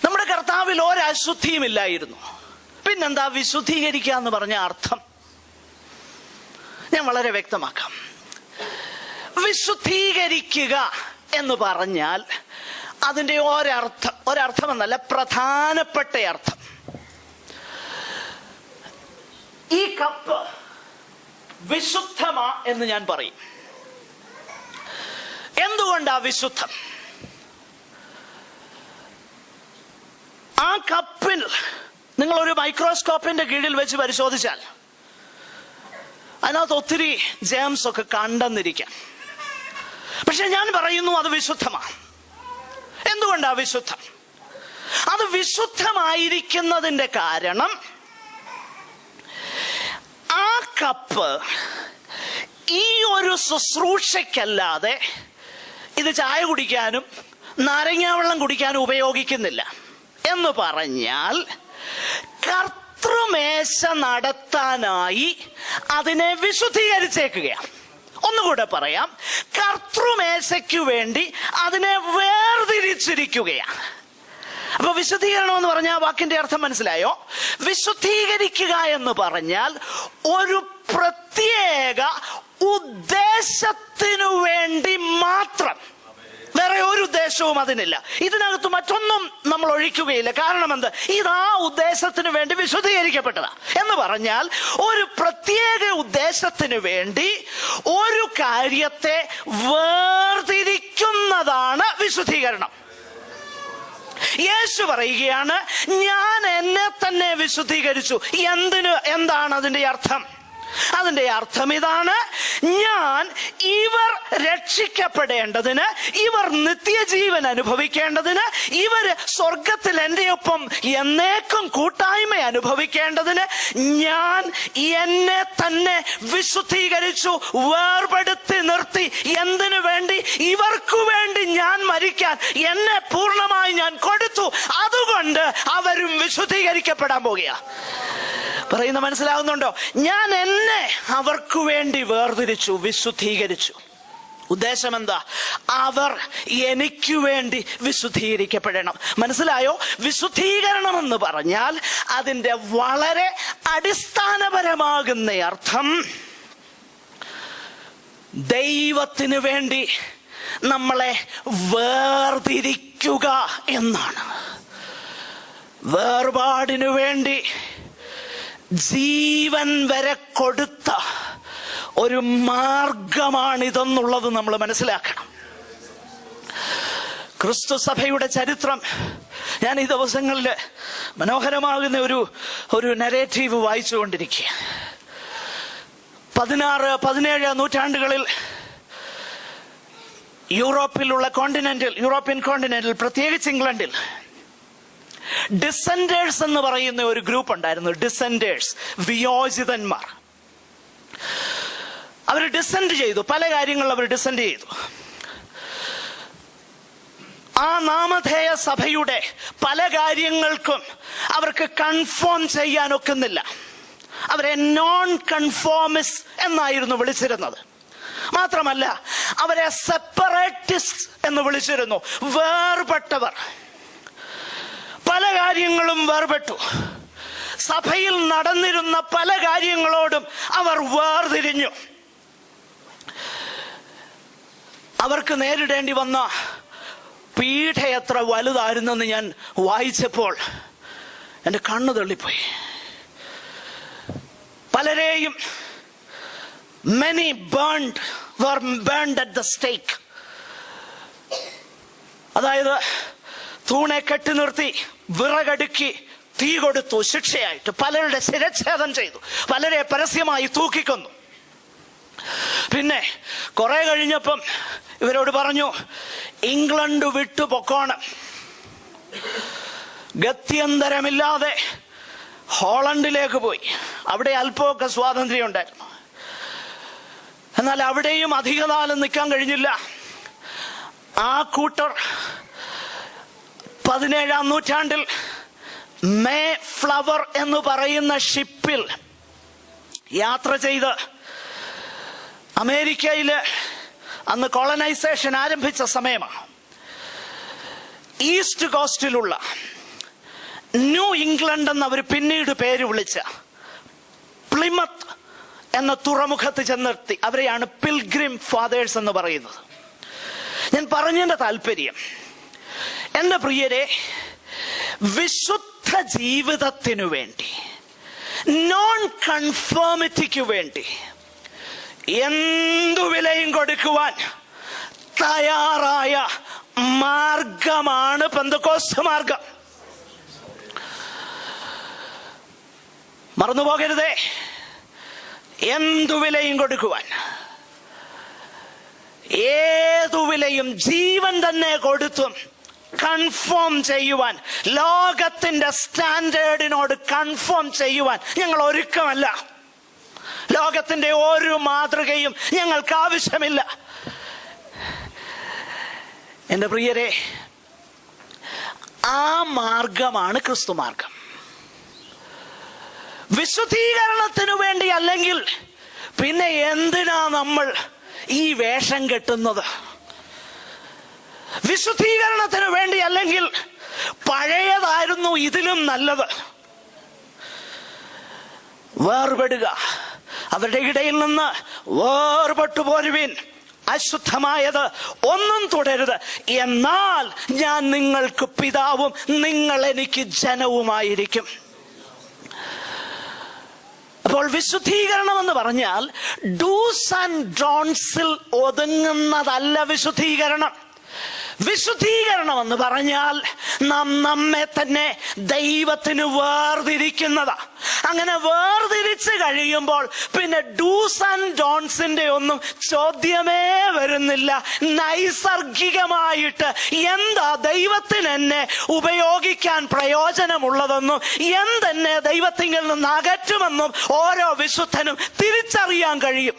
നമ്മുടെ കർത്താവിൽ ഒരശുദ്ധിയും ഇല്ലായിരുന്നു. പിന്നെന്താ വിശുദ്ധീകരിക്കുക എന്ന് പറഞ്ഞ അർത്ഥം? ഞാൻ വളരെ വ്യക്തമാക്കാം. വിശുദ്ധീകരിക്കുക എന്ന് പറഞ്ഞാൽ അതിൻ്റെ ഒരർത്ഥമെന്നല്ല, പ്രധാനപ്പെട്ട അർത്ഥം. ഈ കപ്പ് വിശുദ്ധമാ എന്ന് ഞാൻ പറയും. എന്തുകൊണ്ടാ വിശുദ്ധം? ആ കപ്പിൽ നിങ്ങളൊരു മൈക്രോസ്കോപ്പിന്റെ കീഴിൽ വെച്ച് പരിശോധിച്ചാൽ അതിനകത്ത് ഒത്തിരി ജേംസ് ഒക്കെ കണ്ടെന്നിരിക്കാം. പക്ഷെ ഞാൻ പറയുന്നു അത് വിശുദ്ധമാണ്. എന്തുകൊണ്ടാ വിശുദ്ധം? അത് വിശുദ്ധമായിരിക്കുന്നതിന്റെ കാരണം ആ കപ്പ് ഈ ഒരു ശുശ്രൂഷയ്ക്കല്ലാതെ ഇത് ചായ കുടിക്കാനും നാരങ്ങാവെള്ളം കുടിക്കാനും ഉപയോഗിക്കുന്നില്ല. എന്ന് പറഞ്ഞാൽ കർത്തൃമേശ നടത്താനായി അതിനെ വിശുദ്ധീകരിച്ചേക്കുകയാണ്. ഒന്നുകൂടെ പറയാം, കർത്തൃമേശയ്ക്കു വേണ്ടി അതിനെ വേർതിരിച്ചിരിക്കുകയാണ്. അപ്പൊ വിശുദ്ധീകരണം എന്ന് പറഞ്ഞാൽ വാക്കിന്റെ അർത്ഥം മനസ്സിലായോ? വിശുദ്ധീകരിക്കുക എന്ന് പറഞ്ഞാൽ ഒരു പ്രത്യേക ഉദ്ദേശത്തിനു വേണ്ടി മാത്രം, വേറെ ഒരു ഉദ്ദേശവും അതിനില്ല. ഇതിനകത്ത് മറ്റൊന്നും നമ്മൾ ഒഴിക്കുകയില്ല. കാരണം എന്ത്? ഇതാ ഉദ്ദേശത്തിന് വേണ്ടി വിശുദ്ധീകരിക്കപ്പെട്ടതാ. എന്ന് പറഞ്ഞാൽ ഒരു പ്രത്യേക ഉദ്ദേശത്തിന് വേണ്ടി ഒരു കാര്യത്തെ വേർതിരിക്കുന്നതാണ് വിശുദ്ധീകരണം. യേശു പറയുകയാണ്, ഞാൻ എന്നെ തന്നെ വിശുദ്ധീകരിച്ചു. എന്താണ് അതിന്റെ അർത്ഥം? അതിന്റെ അർത്ഥം ഇതാണ്: ഞാൻ ഇവർ രക്ഷിക്കപ്പെടേണ്ടതിന്, ഇവർ നിത്യജീവൻ അനുഭവിക്കേണ്ടതിന്, ഇവർ സ്വർഗത്തിൽ എൻ്റെ ഒപ്പം എന്നേക്കും കൂട്ടായ്മ അനുഭവിക്കേണ്ടതിന് ഞാൻ എന്നെ തന്നെ വിശുദ്ധീകരിച്ചു, വേർപെടുത്തി നിർത്തി. എന്തിനു വേണ്ടി? ഇവർക്കു വേണ്ടി ഞാൻ മരിക്കാൻ എന്നെ പൂർണ്ണമായി ഞാൻ കൊടുത്തു. അതുകൊണ്ട് അവരും വിശുദ്ധീകരിക്കപ്പെടാൻ പോകുക. പറയുന്ന മനസ്സിലാവുന്നുണ്ടോ? ഞാൻ എന്നെ അവർക്ക് വേണ്ടി വേർതിരിച്ചു, വിശുദ്ധീകരിച്ചു. ഉദ്ദേശം എന്താ? അവർ എനിക്ക് വേണ്ടി വിശുദ്ധീകരിക്കപ്പെടണം. മനസ്സിലായോ? വിശുദ്ധീകരണം എന്ന് പറഞ്ഞാൽ അതിൻ്റെ വളരെ അടിസ്ഥാനപരമാകുന്ന അർത്ഥം ദൈവത്തിന് വേണ്ടി നമ്മളെ വേർതിരിക്കുക എന്നാണ്. വേർപാടിനു വേണ്ടി ജീവൻ വരെ കൊടുത്ത ഒരു മാർഗമാണിതെന്നുള്ളത് നമ്മൾ മനസ്സിലാക്കണം. ക്രിസ്തു സഭയുടെ ചരിത്രം ഞാൻ ഈ ദിവസങ്ങളിൽ മനോഹരമാകുന്ന ഒരു നരേറ്റീവ് വായിച്ചുകൊണ്ടിരിക്കുക. 16-17 നൂറ്റാണ്ടുകളിൽ യൂറോപ്യൻ കോണ്ടിനെന്റിൽ പ്രത്യേകിച്ച് ഇംഗ്ലണ്ടിൽ ഡിസെൻഡേഴ്സ് എന്ന് പറയുന്ന ഒരു ഗ്രൂപ്പ് ഉണ്ടായിരുന്നു. ഡിസെൻഡേഴ്സ്, വിയോജിതന്മാർ. അവർ ഡിസെൻഡ് ചെയ്തു, പല കാര്യങ്ങളിൽ അവർ ഡിസെൻഡ് ചെയ്തു. ആ നാമധേയ സഭയുടെ പല കാര്യങ്ങൾക്കും അവർക്ക് കൺഫേം ചെയ്യാൻ ഒക്കുന്നില്ല. അവരെ നോൺ കൺഫോമിസ്റ്റ് എന്നായിരുന്നു വിളിച്ചിരുന്നത്. മാത്രമല്ല അവരെ സെപ്പറേറ്റിസ്റ്റ് എന്ന് വിളിച്ചിരുന്നു, വേർപെട്ടവർ. പല കാര്യങ്ങളും വേർപെട്ടു. സഭയിൽ നടന്നിരുന്ന പല കാര്യങ്ങളോടും അവർ വേർതിരിഞ്ഞു. അവർക്ക് നേരിടേണ്ടി വന്ന പീഠ എത്ര വലുതായിരുന്നെന്ന് ഞാൻ വായിച്ചപ്പോൾ എൻ്റെ കണ്ണു തള്ളിപ്പോയി. പലരെയും many were burned at the stake. അതായത് തൂണെ കെട്ടി നിർത്തി വിറകടുക്കി തീ കൊടുത്തു ശിക്ഷയായിട്ട്. പലരുടെ ശിരച്ഛേദം ചെയ്തു, പലരെ പരസ്യമായി തൂക്കിക്കൊന്നു. പിന്നെ കുറെ കഴിഞ്ഞപ്പം ഇവരോട് പറഞ്ഞു, ഇംഗ്ലണ്ട് വിട്ടു പൊക്കോണം. ഗത്യന്തരമില്ലാതെ ഹോളണ്ടിലേക്ക് പോയി. അവിടെ അല്പമൊക്കെ സ്വാതന്ത്ര്യം ഉണ്ടായിരുന്നു. എന്നാൽ അവിടെയും അധികകാലം നിൽക്കാൻ കഴിഞ്ഞില്ല. ആ കൂട്ടർ 17-ാം നൂറ്റാണ്ടിൽ മേ ഫ്ലവർ എന്ന് പറയുന്ന ഷിപ്പിൽ യാത്ര ചെയ്ത് അമേരിക്കയില് അന്ന് കോളനൈസേഷൻ ആരംഭിച്ച സമയമാണ്. ഈസ്റ്റ് കോസ്റ്റിലുള്ള ന്യൂ ഇംഗ്ലണ്ട് എന്ന് അവർ പിന്നീട് പേര് വിളിച്ച പ്ലിമത്ത് എന്ന തുറമുഖത്ത് ചെന്നെത്തി. അവരെയാണ് പിൽഗ്രിം ഫാദേഴ്സ് എന്ന് പറയുന്നത്. ഞാൻ പറഞ്ഞതിന്റെ താല്പര്യം, എൻ്റെ പ്രിയരെ, വിശുദ്ധ ജീവിതത്തിനു വേണ്ടി, നോൺ കൺഫേമിറ്റിക്ക് വേണ്ടി എന്തു വിലയും കൊടുക്കുവാൻ തയ്യാറായ മാർഗമാണ് പെന്തക്കോസ്ത് മാർഗം. മറന്നുപോകരുതേ, എന്തു വിലയും കൊടുക്കുവാൻ, ഏതു വിലയും, ജീവൻ തന്നെ കൊടുത്തും കൺഫേം ചെയ്യുവാൻ, ലോകത്തിന്റെ സ്റ്റാൻഡേർഡിനോട് കൺഫേം ചെയ്യുവാൻ ഞങ്ങൾ ഒരുക്കമല്ല. ലോകത്തിന്റെ ഒരു മാതൃകയും ഞങ്ങൾക്ക് ആവശ്യമില്ല. എൻ്റെ പ്രിയരെ, ആ മാർഗമാണ് ക്രിസ്തു മാർഗം. വിശുദ്ധീകരണത്തിനു വേണ്ടി അല്ലെങ്കിൽ പിന്നെ എന്തിനാ നമ്മൾ ഈ വേഷം കെട്ടുന്നത്? വിശുദ്ധീകരണത്തിനു വേണ്ടി അല്ലെങ്കിൽ പഴയതായിരുന്നു ഇതിലും നല്ലത്. വേർപെടുക, അവരുടെ ഇടയിൽ നിന്ന് വേർപെട്ടു പോരുവിൻ, അശുദ്ധമായത് ഒന്നും തുടരുത്, എന്നാൽ ഞാൻ നിങ്ങൾക്ക് പിതാവും നിങ്ങൾ എനിക്ക് ജനവുമായിരിക്കും. അപ്പോൾ വിശുദ്ധീകരണം എന്ന് പറഞ്ഞാൽ ഡൂസ് ആൻഡ് ഡോൺസിൽ ഒതുങ്ങുന്നതല്ല വിശുദ്ധീകരണം. വിശുദ്ധീകരണം എന്ന് പറഞ്ഞാൽ നാം നമ്മെ തന്നെ ദൈവത്തിന് വേർതിരിക്കുന്നതാ. അങ്ങനെ വേർതിരിച്ച് കഴിയുമ്പോൾ പിന്നെ ഡൂസ് ആൻഡ് ഡോൺസിന്റെ ഒന്നും ചോദ്യമേ വരുന്നില്ല. നൈസർഗികമായിട്ട് എന്താ ദൈവത്തിന് എന്നെ ഉപയോഗിക്കാൻ പ്രയോജനമുള്ളതെന്നും എന്തെന്നെ ദൈവത്തിങ്കിൽ നിന്ന് അകറ്റുമെന്നും ഓരോ വിശുദ്ധനും തിരിച്ചറിയാൻ കഴിയും.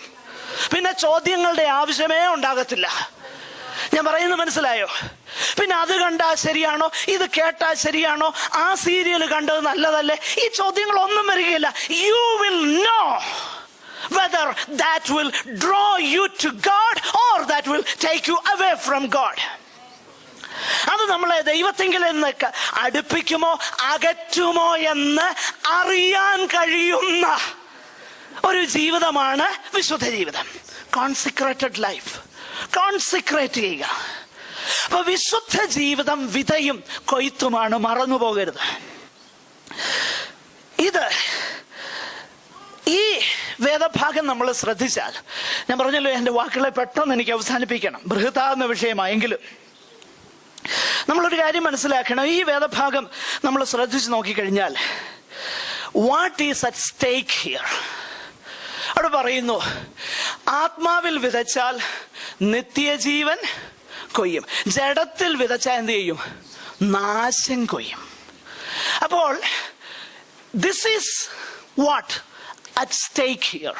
പിന്നെ ചോദ്യങ്ങളുടെ ആവശ്യമേ ഉണ്ടാകത്തില്ല. ഞാൻ പറയുന്നത് മനസ്സിലായോ? പിന്നെ അത് കണ്ടാൽ ശരിയാണോ, ഇത് കേട്ടാൽ ശരിയാണോ, ആ സീരിയൽ കണ്ടത് നല്ലതല്ലേ, ഈ ചോദ്യങ്ങളൊന്നും വരികയില്ല. You will know whether that will draw you to God or that will take you away from God. അത് നമ്മളെ ദൈവത്തിങ്കിൽ നിന്ന് അടുപ്പിക്കുമോ അകറ്റുമോ എന്ന് അറിയാൻ കഴിയുന്ന ഒരു ജീവിതമാണ് വിശുദ്ധ ജീവിതം. കോൺസിക്രേറ്റഡ് ലൈഫ്, കോൺസിക്രേറ്റ് ചെയ്യുക. അപ്പൊ വിശുദ്ധ ജീവിതം വിതയും കൊയ്ത്തുമാണ്, മറന്നുപോകരുത്. ഈ വേദഭാഗം നമ്മൾ ശ്രദ്ധിച്ചാൽ, ഞാൻ പറഞ്ഞല്ലോ എൻ്റെ വാക്കുകളെ പെട്ടെന്ന് എനിക്ക് അവസാനിപ്പിക്കണം, ബൃഹത്താകുന്ന വിഷയമായെങ്കിലും നമ്മളൊരു കാര്യം മനസ്സിലാക്കണം. ഈ വേദഭാഗം നമ്മൾ ശ്രദ്ധിച്ച് നോക്കിക്കഴിഞ്ഞാൽ what is at stake here? അവിടെ പറയുന്നു, ആത്മാവിൽ വിതച്ചാൽ നിത്യജീവൻ കൊയ്യും, ജഡത്തിൽ വിതച്ചാൽ എന്ത് ചെയ്യും? നാശം കൊയ്യും. അപ്പോൾ this is what at stake here.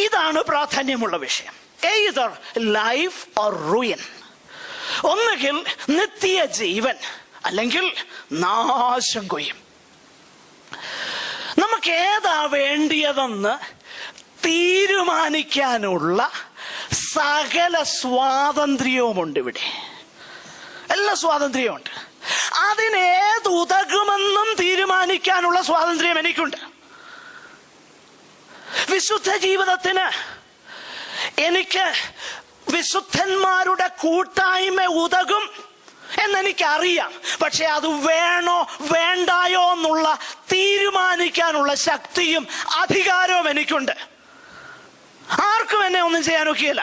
ഇതാണ് പ്രാധാന്യമുള്ള വിഷയം. Either life or ruin. ഒന്നുകിൽ നിത്യ ജീവൻ അല്ലെങ്കിൽ നാശം കൊയ്യും. നമുക്ക് ഏതാ വേണ്ടിയതെന്ന് തീരുമാനിക്കാനുള്ള സകല സ്വാതന്ത്ര്യവുമുണ്ട് ഇവിടെ. എല്ലാ സ്വാതന്ത്ര്യമുണ്ട്. അതിനേതുതകുമെന്നും തീരുമാനിക്കാനുള്ള സ്വാതന്ത്ര്യം എനിക്കുണ്ട്. വിശുദ്ധ ജീവിതത്തിന് എനിക്ക് വിശുദ്ധന്മാരുടെ കൂട്ടായ്മ ഉതകും എന്നെനിക്കറിയാം. പക്ഷെ അത് വേണോ വേണ്ടായോ എന്നുള്ള തീരുമാനിക്കാനുള്ള ശക്തിയും അധികാരവും എനിക്കുണ്ട്. ആർക്കും എന്നെ ഒന്നും ചെയ്യാനൊക്കെയില്ല.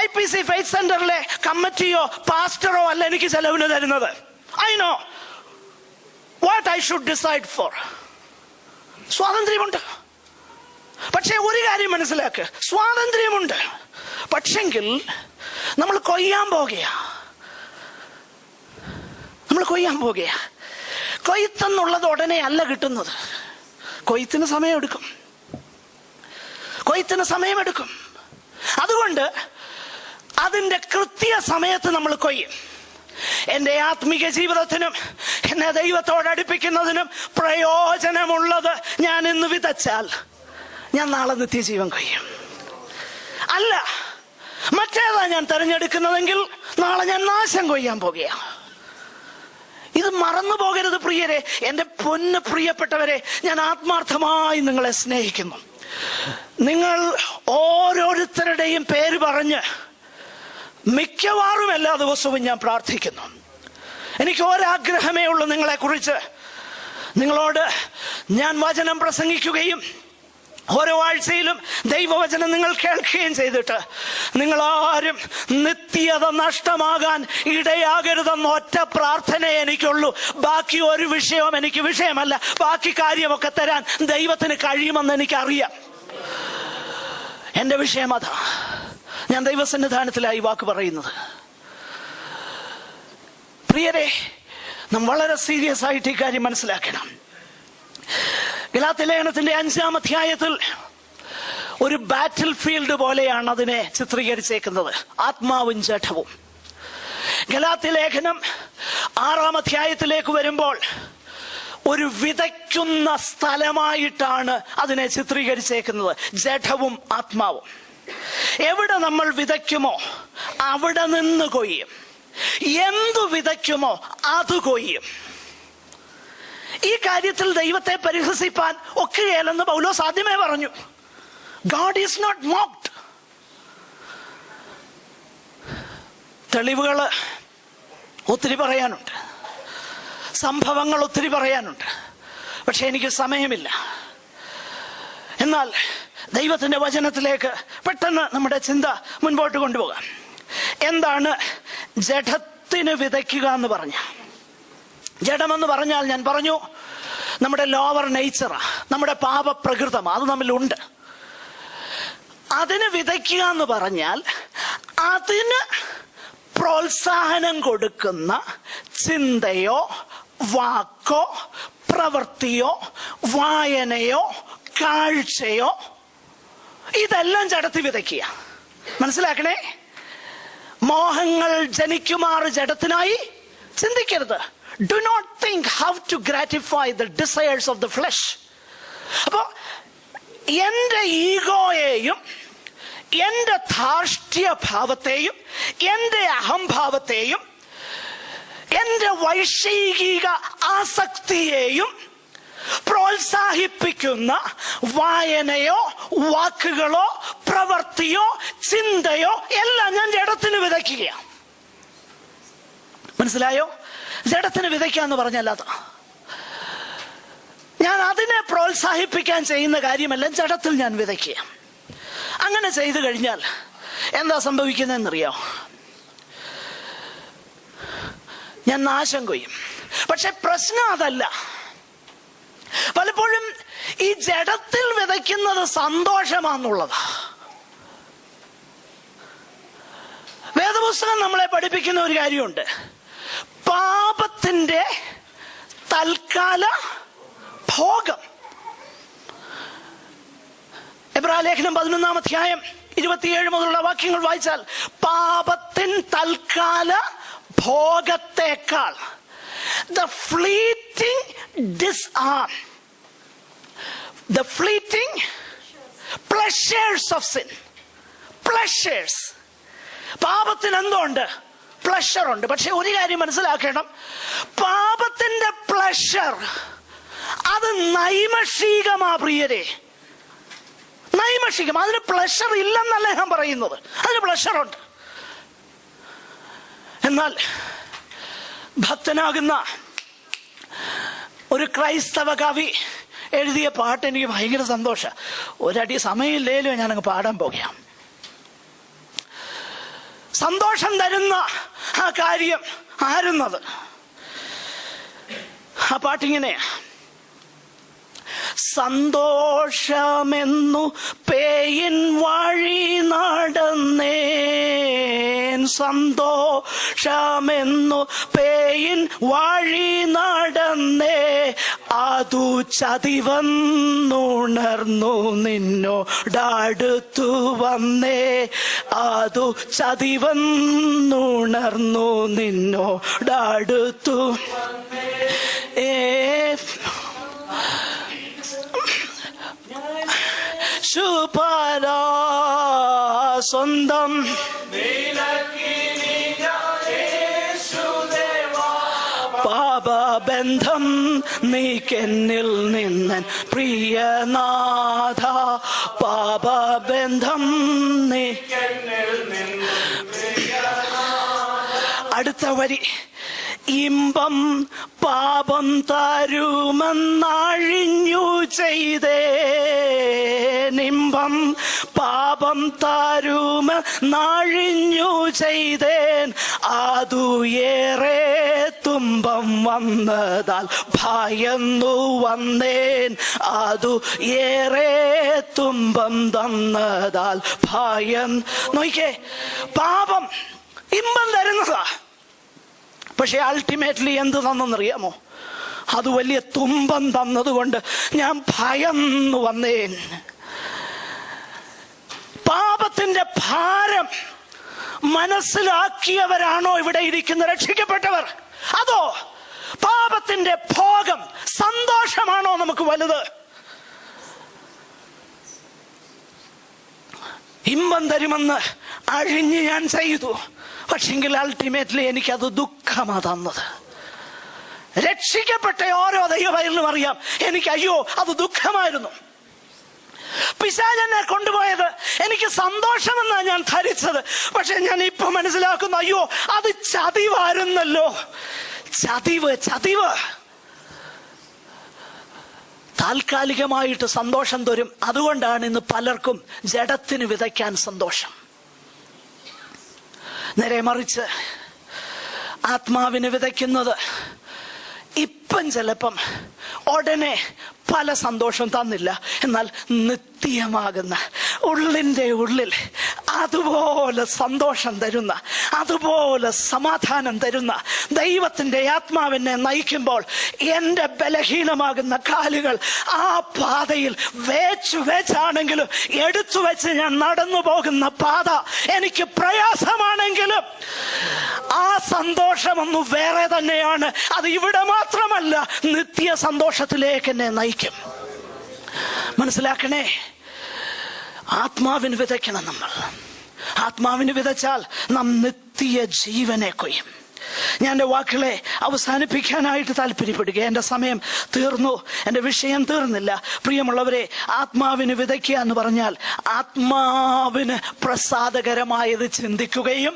IPC ഫെയ്ത്ത് സെന്ററിലെ കമ്മിറ്റിയോ പാസ്റ്ററോ അല്ല എനിക്ക് ചെലവിന് തരുന്നത്. I know what I should decide four. സ്വാതന്ത്ര്യമുണ്ട്. പക്ഷെ ഒരു കാര്യം മനസ്സിലാക്ക്, സ്വാതന്ത്ര്യമുണ്ട്, പക്ഷെങ്കിൽ നമ്മൾ കൊയ്യാൻ പോകുകയാ. കൊയ്ത്തെന്നുള്ളത് ഉടനെ അല്ല കിട്ടുന്നത്. കൊയ്ത്തിന് സമയമെടുക്കും. അതുകൊണ്ട് അതിൻ്റെ കൃത്യ സമയത്ത് നമ്മൾ കൊയ്യും. എൻ്റെ ആത്മീക ജീവിതത്തിനും എന്നെ ദൈവത്തോട് അടുപ്പിക്കുന്നതിനും പ്രയോജനമുള്ളത് ഞാൻ ഇന്ന് വിതച്ചാൽ ഞാൻ നാളെ നിത്യജീവൻ കൊയ്യും. അല്ല, മറ്റേതാ ഞാൻ തെരഞ്ഞെടുക്കുന്നതെങ്കിൽ നാളെ ഞാൻ നാശം കൊയ്യാൻ പോകുകയാണ്. ഇത് മറന്നു പോകരുത് പ്രിയരെ. എൻ്റെ പൊന്ന് പ്രിയപ്പെട്ടവരെ, ഞാൻ ആത്മാർത്ഥമായി നിങ്ങളെ സ്നേഹിക്കുന്നു. നിങ്ങൾ ഓരോരുത്തരുടെയും പേര് പറഞ്ഞ് മിക്കവാറും എല്ലാ ദിവസവും ഞാൻ പ്രാർത്ഥിക്കുന്നു. എനിക്ക് ഒരാഗ്രഹമേ ഉള്ളൂ നിങ്ങളെ കുറിച്ച്. നിങ്ങളോട് ഞാൻ വചനം പ്രസംഗിക്കുകയും ഓരോ ആഴ്ചയിലും ദൈവവചനം നിങ്ങൾ കേൾക്കുകയും ചെയ്തിട്ട് നിങ്ങളാരും നിത്യത നഷ്ടമാകാൻ ഇടയാകരുതെന്ന ഒറ്റ പ്രാർത്ഥനയെ എനിക്കുള്ളൂ. ബാക്കി ഒരു വിഷയവും എനിക്ക് വിഷയമല്ല. ബാക്കി കാര്യമൊക്കെ തരാൻ ദൈവത്തിന് കഴിയുമെന്ന് എനിക്കറിയാം. എൻ്റെ വിഷയം അതാ. ഞാൻ ദൈവസന്നിധാനത്തിലായി വാക്ക് പറയുന്നത്. പ്രിയരെ, നാം വളരെ സീരിയസ് ആയിട്ട് ഈ കാര്യം മനസ്സിലാക്കണം. ഗലാത്യ ലേഖനത്തിന്റെ 5-ാം അധ്യായത്തിൽ ഒരു ബാറ്റിൽ ഫീൽഡ് പോലെയാണ് അതിനെ ചിത്രീകരിച്ചേക്കുന്നത്, ആത്മാവും ജഡവും. ഗലാത്യ ലേഖനം 6-ാം അധ്യായത്തിലേക്ക് വരുമ്പോൾ ഒരു വിതയ്ക്കുന്ന സ്ഥലമായിട്ടാണ് അതിനെ ചിത്രീകരിച്ചേക്കുന്നത്, ജഡവും ആത്മാവും. എവിടെ നമ്മൾ വിതയ്ക്കുമോ അവിടെ നിന്ന് കൊയ്യും. എന്തു വിതയ്ക്കുമോ അത് കൊയ്യും. ഈ കാര്യത്തിൽ ദൈവത്തെ പരിഹസിപ്പാൻ ഒക്കെയല്ലെന്ന് പൗലോസ് ആദ്യമേ പറഞ്ഞു. God is not mocked. തെളിവുകൾ ഒത്തിരി പറയാനുണ്ട്, സംഭവങ്ങൾ ഒത്തിരി പറയാനുണ്ട്, പക്ഷെ എനിക്ക് സമയമില്ല. എന്നാൽ ദൈവത്തിന്റെ വചനത്തിലേക്ക് പെട്ടെന്ന് നമ്മുടെ ചിന്ത മുൻപോട്ട് കൊണ്ടുപോകാം. എന്താണ് ജഡത്തിന് വിതയ്ക്കുക എന്ന് പറഞ്ഞ? ജഡമെന്ന് പറഞ്ഞാൽ ഞാൻ പറഞ്ഞു നമ്മുടെ ലോവർ നേച്ചറാ, നമ്മുടെ പാപപ്രകൃതമാ, അത് നമ്മിലുണ്ട്. അതിന് വിതയ്ക്കുക എന്ന് പറഞ്ഞാൽ അതിന് പ്രോത്സാഹനം കൊടുക്കുന്ന ചിന്തയോ വാക്കോ പ്രവൃത്തിയോ വായനയോ കാഴ്ചയോ ഇതെല്ലാം ജഡത്തിൽ വിതയ്ക്കുക. മനസ്സിലാക്കണേ, മോഹങ്ങൾ ജനിക്കുമാറ് ജഡത്തിനായി ചിന്തിക്കരുത്. Do not think how to gratify the desires of the flesh. അപ്പോ എൻ്റെ ഈഗോയെയും എൻ്റെ ധാർഷ്ട്യഭാവത്തെയും എൻ്റെ അഹംഭാവത്തെയും എൻ്റെ വൈശികിക ആസക്തിയെയും പ്രോത്സാഹിപ്പിക്കുന്ന വായനയോ വാക്കുകളോ പ്രവൃത്തിയോ ചിന്തയോ എല്ലാം ഞാൻ ജഡത്തിന് വിതയ്ക്കുകയാണ്. മനസ്സിലായോ? ജഡത്തിന് വിതയ്ക്കാന്ന് പറഞ്ഞല്ലാത്ത ഞാൻ അതിനെ പ്രോത്സാഹിപ്പിക്കാൻ ചെയ്യുന്ന കാര്യമെല്ലാം ജഡത്തിൽ ഞാൻ വിതയ്ക്കുക. അങ്ങനെ ചെയ്തു കഴിഞ്ഞാൽ എന്താ സംഭവിക്കുന്നതെന്നറിയോ? ഞാൻ നാശം കൊയ്യും. പക്ഷെ പ്രശ്നം അതല്ല. പലപ്പോഴും ഈ ജഡത്തിൽ വിതയ്ക്കുന്നത് സന്തോഷമാണെന്നുള്ളതാ. വേദപുസ്തകം നമ്മളെ പഠിപ്പിക്കുന്ന ഒരു കാര്യമുണ്ട്. പാപത്തിന്റെ തൽക്കാല ഭോഗം, എബ്രായലേഖനം 11-ാം അധ്യായം 27 മുതലുള്ള വാക്യങ്ങൾ വായിച്ചാൽ, പാപത്തിൻ തൽക്കാല ഭോഗത്തേക്കാൾ the fleeting disarm, the fleeting pleasures of sin. Pleasures. പാപത്തിന് എന്തുണ്ട്? പ്ലഷർ ഉണ്ട്. പക്ഷെ ഒരു കാര്യം മനസ്സിലാക്കണം, പാപത്തിന്റെ പ്ലഷർ അത് നൈമഷികമാ പ്രിയരെ, നൈമഷികം. അതിന് പ്ലഷർ ഇല്ലെന്നല്ല ഞാൻ പറയുന്നത്, അതിന് പ്ലഷറുണ്ട്. എന്നാൽ ഭക്തനാകുന്ന ഒരു ക്രൈസ്തവ കവി എഴുതിയ പാട്ട് എനിക്ക് ഭയങ്കര സന്തോഷം. ഒരടി സമയമില്ലേലും ഞാനങ്ങ് പാടാൻ പോകുകയാണ്. സന്തോഷം തരുന്ന ആ കാര്യം ആരുന്നത്? ആ പാട്ടിങ്ങനെ: സന്തോഷമെന്നു പേയിൻ വഴി നടന്നേൻ, സന്തോഷമെന്നു പേയിൻ വഴി നടന്നേ, അതു ചതിവന്നുണർന്നു നിന്നോടടുത്തു വന്നേ, അതു ചതിവന്നുണർന്നു നിന്നോടടുത്തു ശുപാരാ സ്വന്തം പാപബന്ധം നീക്കെന്നിൽ നിന്നൻ പ്രിയനാഥ, പാപബന്ധം നീക്കെന്നിൽ നിന്നൻ. അടുത്ത വരി: ഇമ്പം പാപം തരുമെന്നഴിഞ്ഞു ചെയ്തേൻ, ഇമ്പം പാപം തരുമെന്നഴിഞ്ഞു ചെയ്തേൻ, അതു ഏറെ തുമ്പം വന്നതാൽ ഭയന്നു വന്നേൻ, അതു ഏറെ തുമ്പം തന്നതാൽ ഭയം. നോക്കിക്കേ, പാപം ഇമ്പം തരുന്നതാ, പക്ഷെ അൾട്ടിമേറ്റ്ലി എന്ത് തന്നെന്നറിയാമോ? അത് വലിയ തുമ്പം തന്നതുകൊണ്ട് ഞാൻ ഭയന്നു വന്നേൻ. പാപത്തിന്റെ ഭാരം മനസ്സിലാക്കിയവരാണോ ഇവിടെ ഇരിക്കുന്ന രക്ഷിക്കപ്പെട്ടവർ? അതോ പാപത്തിന്റെ ഭോഗം, സന്തോഷമാണോ നമുക്ക് വലുത്? ഇമ്പം തരുമെന്ന് അഴിഞ്ഞ് ഞാൻ ചെയ്തു, പക്ഷെങ്കിൽ അൾട്ടിമേറ്റ്ലി എനിക്കത് ദുഃഖമാ തന്നത്. രക്ഷിക്കപ്പെട്ട ഓരോ ദൈവവൈരനും അറിയാം, എനിക്ക് അയ്യോ അത് ദുഃഖമായിരുന്നു. പിശാചെന്നെ കൊണ്ടുപോയത് എനിക്ക് സന്തോഷമെന്നാണ് ഞാൻ ധരിച്ചത്, പക്ഷെ ഞാൻ ഇപ്പൊ മനസ്സിലാക്കുന്നു, അയ്യോ അത് ചതിവായിരുന്നല്ലോ. ചതിവ്, ചതിവ്. താൽക്കാലികമായിട്ട് സന്തോഷം തരും. അതുകൊണ്ടാണ് ഇന്ന് പലർക്കും ജഡത്തിന് വിതയ്ക്കാൻ സന്തോഷം. നേരെ മറിച്ച് ആത്മാവിന് വിതയ്ക്കുന്നത് ഇപ്പം ചിലപ്പം ഉടനെ പല സന്തോഷം തന്നില്ല, എന്നാൽ നിത്യമാകുന്ന ഉള്ളിൻ്റെ ഉള്ളിൽ അതുപോലെ സന്തോഷം തരുന്ന, അതുപോലെ സമാധാനം തരുന്ന ദൈവത്തിൻ്റെ ആത്മാവിനെ നയിക്കുമ്പോൾ എൻ്റെ ബലഹീനമാകുന്ന കാലുകൾ ആ പാതയിൽ വെച്ചാണെങ്കിലും എടുത്തു വെച്ച് ഞാൻ നടന്നു പോകുന്ന പാത എനിക്ക് പ്രയാസമാണെങ്കിലും ആ സന്തോഷമൊന്നും വേറെ തന്നെയാണ്. അത് ഇവിടെ മാത്രമല്ല, നിത്യ സന്തോഷത്തിലേക്ക് എന്നെ നയിക്കും. മനസ്സിലാക്കണേ, ആത്മാവിന് വിതയ്ക്കണം നമ്മൾ. ആത്മാവിന് വിതച്ചാൽ നാം നിത്യ ജീവനെ കൊയ്യും. ഞാൻ എൻ്റെ വാക്കുകളെ അവസാനിപ്പിക്കാനായിട്ട് താല്പര്യപ്പെടുക. എൻ്റെ സമയം തീർന്നു, എൻ്റെ വിഷയം തീർന്നില്ല. പ്രിയമുള്ളവരെ, ആത്മാവിന് വിതയ്ക്കുക എന്ന് പറഞ്ഞാൽ ആത്മാവിന് പ്രസാദകരമായത് ചിന്തിക്കുകയും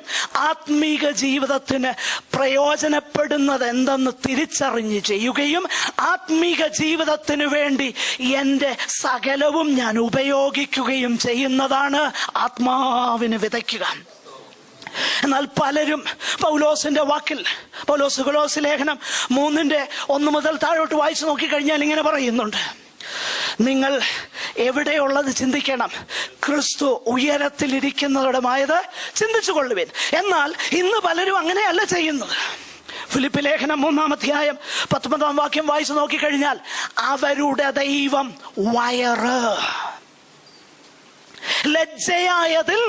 ആത്മീക ജീവിതത്തിന് പ്രയോജനപ്പെടുന്നത് എന്തെന്ന് തിരിച്ചറിഞ്ഞ് ചെയ്യുകയും ആത്മീക ജീവിതത്തിന് വേണ്ടി എൻ്റെ സകലവും ഞാൻ ഉപയോഗിക്കുകയും ചെയ്യുന്നതാണ് ആത്മാവിന് വിതയ്ക്കുക. എന്നാൽ പലരും പൗലോസിന്റെ വാക്കിൽ, പൗലോസ് കൊലോസ്യ ലേഖനം 3:1 മുതൽ താഴോട്ട് വായിച്ചു നോക്കിക്കഴിഞ്ഞാൽ ഇങ്ങനെ പറയുന്നുണ്ട്: നിങ്ങൾ എവിടെയുള്ളത് ചിന്തിക്കണം, ക്രിസ്തു ഉയരത്തിലിരിക്കുന്നവരുമായത് ചിന്തിച്ചു കൊള്ളുവിൻ. എന്നാൽ ഇന്ന് പലരും അങ്ങനെയല്ല ചെയ്യുന്നത്. ഫിലിപ്പി ലേഖനം 3-ാം അധ്യായം 19-ാം വാക്യം വായിച്ചു നോക്കിക്കഴിഞ്ഞാൽ അവരുടെ ദൈവം വയറ്. ലജ്ജയായതിൽ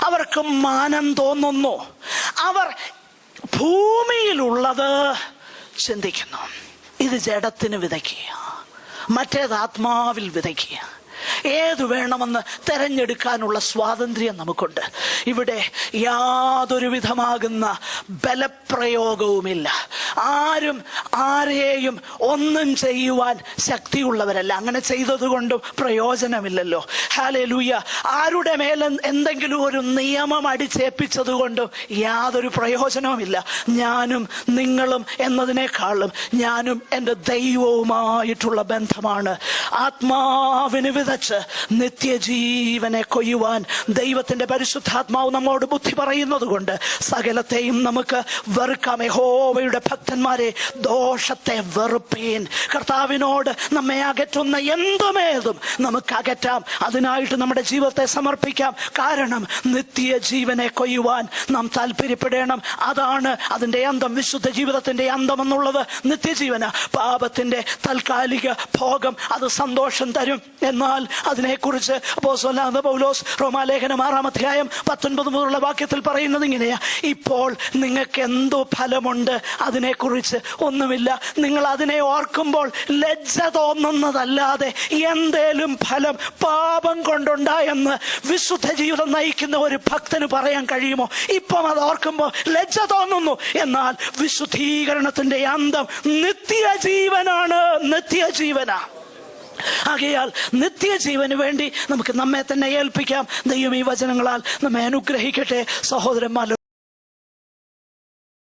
അവർക്ക് മാനം തോന്നുന്നു. അവർ ഭൂമിയിലുള്ളത് ചിന്തിക്കുന്നു. ഇത് ജഡത്തിന് വിതയ്ക്കുക, മറ്റേത് ആത്മാവിൽ വിതയ്ക്കുക. ഏതു വേണമെന്ന് തെരഞ്ഞെടുക്കാനുള്ള സ്വാതന്ത്ര്യം നമുക്കുണ്ട്. ഇവിടെ യാതൊരു വിധമാകുന്ന ബലപ്രയോഗവുമില്ല. ആരും ആരെയും ഒന്നും ചെയ്യുവാൻ ശക്തിയുള്ളവരല്ല. അങ്ങനെ ചെയ്തതുകൊണ്ടും പ്രയോജനമില്ലല്ലോ. ഹല്ലേലൂയ. ആരുടെ മേൽ എന്തെങ്കിലും ഒരു നിയമം അടിച്ചേൽപ്പിച്ചത് കൊണ്ടും യാതൊരു പ്രയോജനവുമില്ല. ഞാനും നിങ്ങളും എന്നതിനേക്കാളും ഞാനും എൻ്റെ ദൈവവുമായിട്ടുള്ള ബന്ധമാണ്. ആത്മാവിന് വിതച്ച് നിത്യജീവനെ കൊയ്യുവാൻ ദൈവത്തിന്റെ പരിശുദ്ധാത്മാവ് നമ്മോട് ബുദ്ധി പറയുന്നത് കൊണ്ട് സകലത്തെയും നമുക്ക് വെറുക്കാം. യഹോവയുടെ ഭക്തന്മാരെ, ദോഷത്തെ വെറുപ്പീൻ. കർത്താവിനോട് നമ്മെ അകറ്റുന്ന എന്തുമേതും നമുക്ക് അകറ്റാം. അതിനായിട്ട് നമ്മുടെ ജീവിതത്തെ സമർപ്പിക്കാം. കാരണം നിത്യജീവനെ കൊയ്യുവാൻ നാം താല്പര്യപ്പെടണം. അതാണ് അതിന്റെ അന്തം. വിശുദ്ധ ജീവിതത്തിന്റെ അന്തം എന്നുള്ളത് നിത്യജീവന. പാപത്തിന്റെ താൽക്കാലിക ഭോഗം അത് സന്തോഷം തരും. എന്നാൽ അതിനെക്കുറിച്ച് അപ്പോസ്തലനായ പൗലോസ് റോമാലേഖനം 6-19 മുതലുള്ള വാക്യത്തിൽ പറയുന്നത് ഇങ്ങനെയാ: ഇപ്പോൾ നിങ്ങൾക്ക് എന്തോ ഫലമുണ്ട്, അതിനെക്കുറിച്ച് ഒന്നുമില്ല. നിങ്ങൾ അതിനെ ഓർക്കുമ്പോൾ ലജ്ജ തോന്നുന്നതല്ലാതെ എന്തേലും ഫലം പാപം കൊണ്ടുണ്ടായെന്ന് വിശുദ്ധ ജീവിതം നയിക്കുന്ന ഒരു ഭക്തന് പറയാൻ കഴിയുമോ? ഇപ്പം അത് ഓർക്കുമ്പോൾ ലജ്ജ തോന്നുന്നു. എന്നാൽ വിശുദ്ധീകരണത്തിന്റെ അന്തം നിത്യജീവനാണ്. നിത്യജീവനാ. ആകയാൽ നിത്യജീവന് വേണ്ടി നമുക്ക് നമ്മെ തന്നെ ഏൽപ്പിക്കാം. ദൈവം ഈ വചനങ്ങളാൽ നമ്മെ അനുഗ്രഹിക്കട്ടെ. സഹോദരന്മാർ